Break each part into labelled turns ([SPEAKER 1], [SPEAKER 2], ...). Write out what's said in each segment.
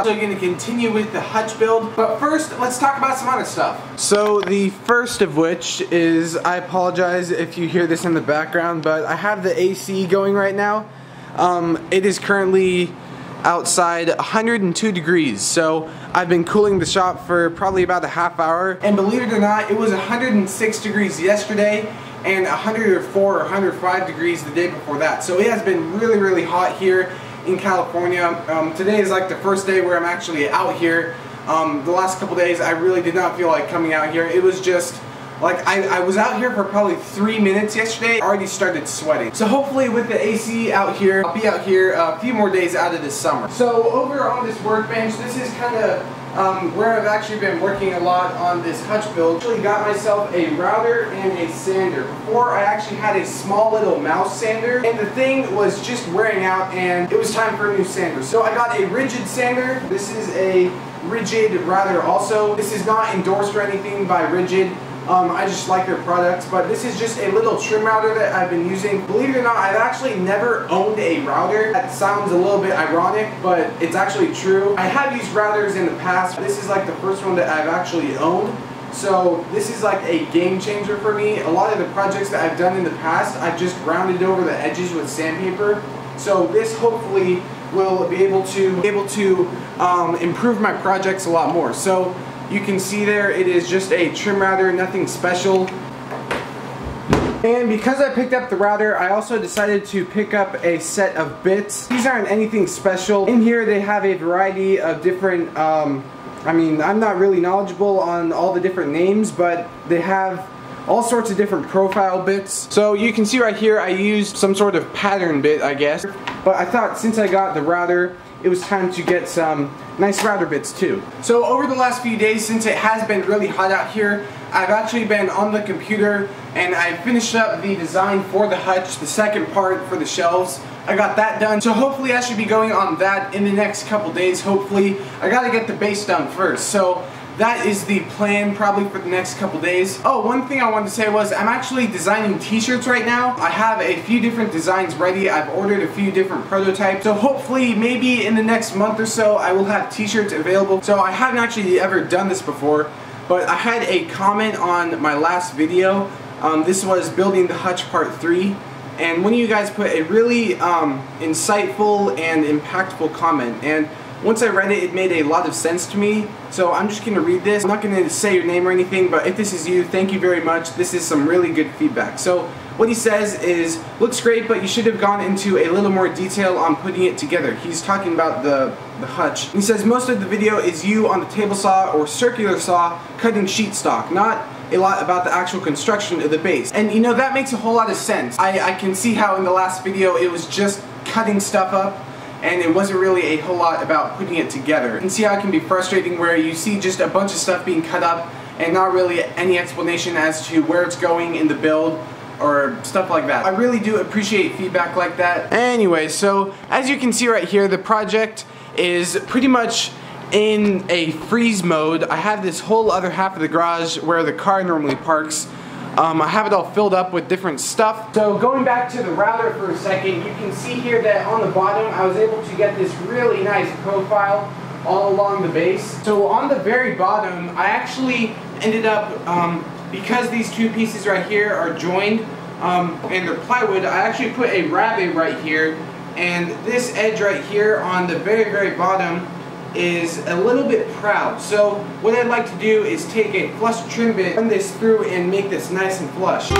[SPEAKER 1] shop. So we're going to continue with the hutch build. But first, let's talk about some other stuff.
[SPEAKER 2] So the first of which is, I apologize if you hear this in the background, but I have the AC going right now. It is currently outside 102 degrees, so I've been cooling the shop for probably about a half hour.
[SPEAKER 1] And believe it or not, it was 106 degrees yesterday and 104 or 105 degrees the day before that. So it has been really hot here in California. Today is like the first day where I'm actually out here. The last couple days I really did not feel like coming out here. It was just like I was out here for probably 3 minutes yesterday. I already started sweating. So hopefully with the AC out here, I'll be out here a few more days out of this summer. So over on this workbench, this is kind of where I've actually been working a lot on this hutch build. I actually got myself a router and a sander. Before I actually had a small little mouse sander, and the thing was just wearing out and it was time for a new sander. So I got a rigid sander. This is a rigid router also. This is not endorsed or anything by Rigid. I just like their products, but this is just a little trim router that I've been using. Believe it or not, I've actually never owned a router. That sounds a little bit ironic, but it's actually true. I have used routers in the past. This is like the first one that I've actually owned. So this is like a game changer for me. A lot of the projects that I've done in the past, I've just rounded over the edges with sandpaper. So this hopefully will be able to improve my projects a lot more. So you can see there, it is just a trim router, nothing special. And because I picked up the router, I also decided to pick up a set of bits. These aren't anything special. In here they have a variety of different, I mean, I'm not really knowledgeable on all the different names, but they have all sorts of different profile bits. So you can see right here I used some sort of pattern bit, I guess. But I thought since I got the router, it was time to get some nice router bits too. So over the last few days, since it has been really hot out here, I've actually been on the computer and I finished up the design for the hutch, the second part for the shelves. I got that done, so hopefully I should be going on that in the next couple days. Hopefully, I gotta get the base done first. So that is the plan probably for the next couple days. Oh, one thing I wanted to say was I'm actually designing t-shirts right now. I have a few different designs ready. I've ordered a few different prototypes. So hopefully maybe in the next month or so I will have t-shirts available. So I haven't actually ever done this before, but I had a comment on my last video. This was building the hutch part 3. And one of you guys put a really insightful and impactful comment. And once I read it, it made a lot of sense to me, so I'm just going to read this. I'm not going to say your name or anything, but if this is you, thank you very much. This is some really good feedback. So what he says is, looks great, but you should have gone into a little more detail on putting it together. He's talking about the hutch. He says most of the video is you on the table saw or circular saw cutting sheet stock, not a lot about the actual construction of the base. And you know, that makes a whole lot of sense. I can see how in the last video it was just cutting stuff up, and it wasn't really a whole lot about putting it together. You can see how it can be frustrating where you see just a bunch of stuff being cut up and not really any explanation as to where it's going in the build or stuff like that. I really do appreciate feedback like that. Anyway, so as you can see right here, the project is pretty much in a freeze mode. I have this whole other half of the garage where the car normally parks. I have it all filled up with different stuff. So going back to the router for a second, you can see here that on the bottom I was able to get this really nice profile all along the base. So on the very bottom I actually ended up, because these two pieces right here are joined and they're plywood, I actually put a rabbet right here, and this edge right here on the very bottom is a little bit proud. So what I'd like to do is take a flush trim bit, run this through and make this nice and flush.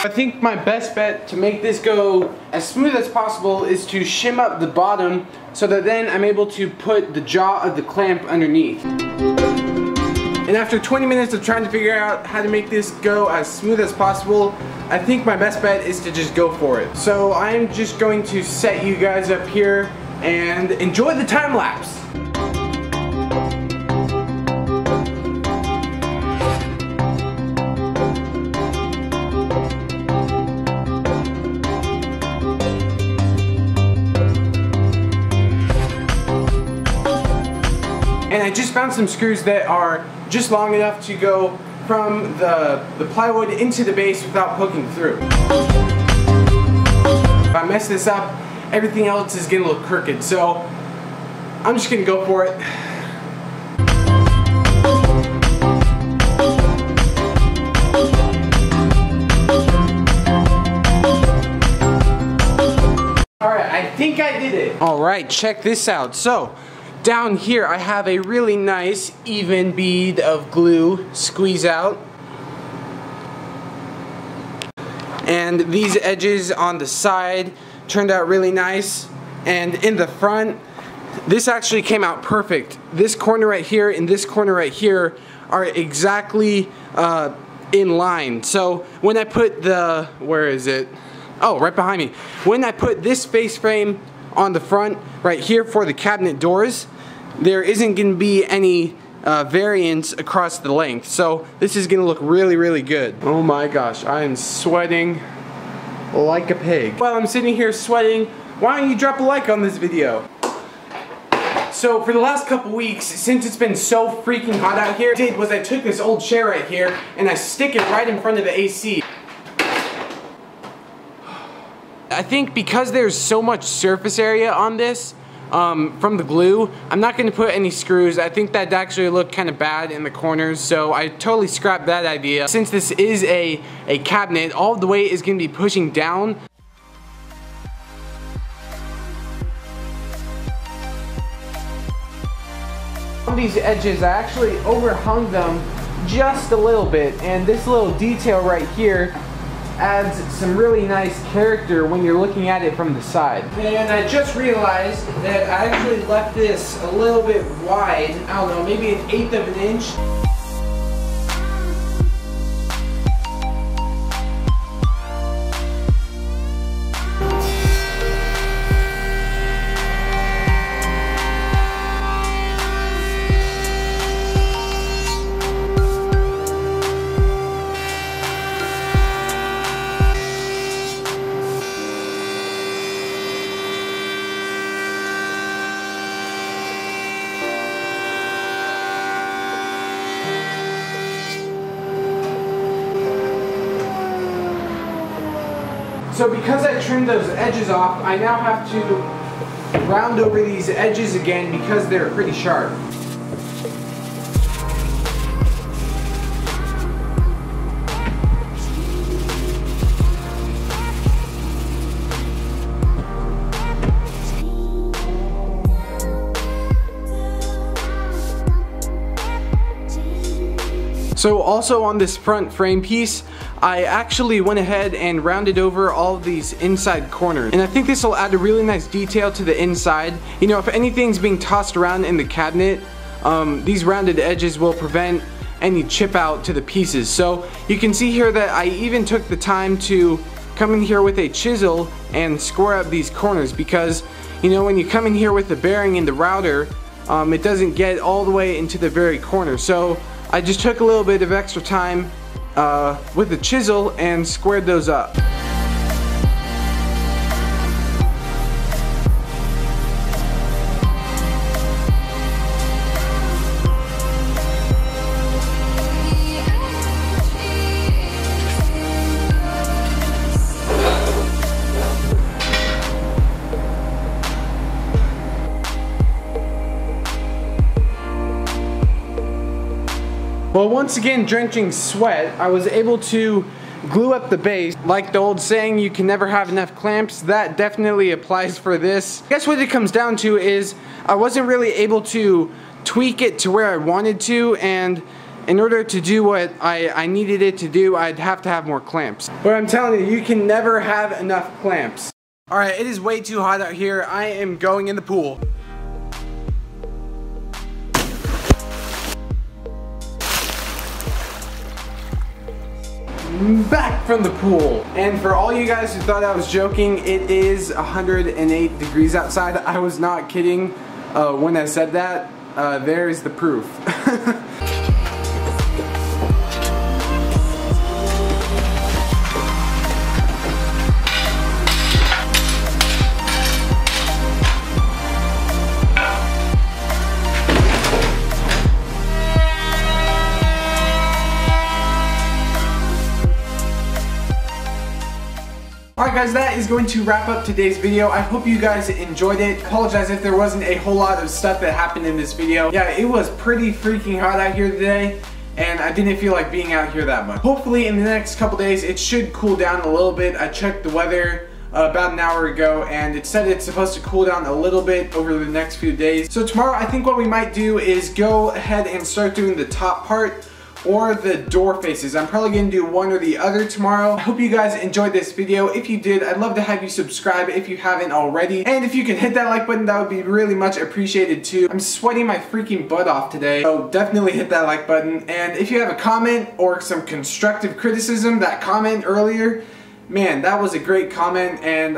[SPEAKER 1] I think my best bet to make this go as smooth as possible is to shim up the bottom so that then I'm able to put the jaw of the clamp underneath. And after 20 minutes of trying to figure out how to make this go as smooth as possible, I think my best bet is to just go for it. So I'm just going to set you guys up here and enjoy the time lapse. And I just found some screws that are just long enough to go from the plywood into the base without poking through. If I mess this up, everything else is gonna look crooked, so I'm just gonna go for it. Alright, I think I did it.
[SPEAKER 2] Alright, check this out. So, down here I have a really nice even bead of glue squeeze out. And these edges on the side turned out really nice. And in the front, this actually came out perfect. This corner right here and this corner right here are exactly in line. So when I put the, where is it? Oh, right behind me. When I put this face frame on the front right here for the cabinet doors, there isn't going to be any variance across the length. So this is going to look really, really good. Oh my gosh, I am sweating like a pig. While I'm sitting here sweating, why don't you drop a like on this video?
[SPEAKER 1] So for the last couple weeks, since it's been so freaking hot out here, what I did was I took this old chair right here and I stick it right in front of the AC.
[SPEAKER 2] I think because there's so much surface area on this from the glue, I'm not going to put any screws. I think that'd actually look kind of bad in the corners, so I totally scrapped that idea. Since this is a cabinet, all of the weight is going to be pushing down. On these edges, I actually overhung them just a little bit, and this little detail right here adds some really nice character when you're looking at it from the side.
[SPEAKER 1] And I just realized that I actually left this a little bit wide. I don't know, maybe 1/8 of an inch. So because I trimmed those edges off, I now have to round over these edges again because they're pretty sharp.
[SPEAKER 2] So also on this front frame piece, I actually went ahead and rounded over all of these inside corners. And I think this will add a really nice detail to the inside. You know, if anything's being tossed around in the cabinet, these rounded edges will prevent any chip out to the pieces. So you can see here that I even took the time to come in here with a chisel and square up these corners, because you know, when you come in here with the bearing and the router, it doesn't get all the way into the very corner. So I just took a little bit of extra time with the chisel and squared those up. Well, once again, drenching sweat, I was able to glue up the base. Like the old saying, you can never have enough clamps, that definitely applies for this. I guess what it comes down to is I wasn't really able to tweak it to where I wanted to, and in order to do what I needed it to do, I'd have to have more clamps. But I'm telling you, you can never have enough clamps. Alright, it is way too hot out here. I am going in the pool. Back from the pool. And for all you guys who thought I was joking, it is 108 degrees outside. I was not kidding when I said that. There's the proof.
[SPEAKER 1] Alright guys, that is going to wrap up today's video. I hope you guys enjoyed it. I apologize if there wasn't a whole lot of stuff that happened in this video. Yeah, it was pretty freaking hot out here today, and I didn't feel like being out here that much. Hopefully in the next couple days it should cool down a little bit. I checked the weather about an hour ago, and it said it's supposed to cool down a little bit over the next few days. So tomorrow I think what we might do is go ahead and start doing the top part or the door faces. I'm probably gonna do one or the other tomorrow. I hope you guys enjoyed this video. If you did, I'd love to have you subscribe if you haven't already. And if you can hit that like button, that would be really much appreciated too. I'm sweating my freaking butt off today, so definitely hit that like button. And if you have a comment or some constructive criticism, that comment earlier, man, that was a great comment, and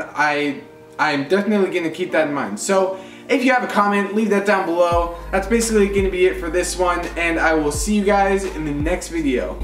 [SPEAKER 1] I'm definitely gonna keep that in mind. So if you have a comment, leave that down below. That's basically gonna be it for this one, and I will see you guys in the next video.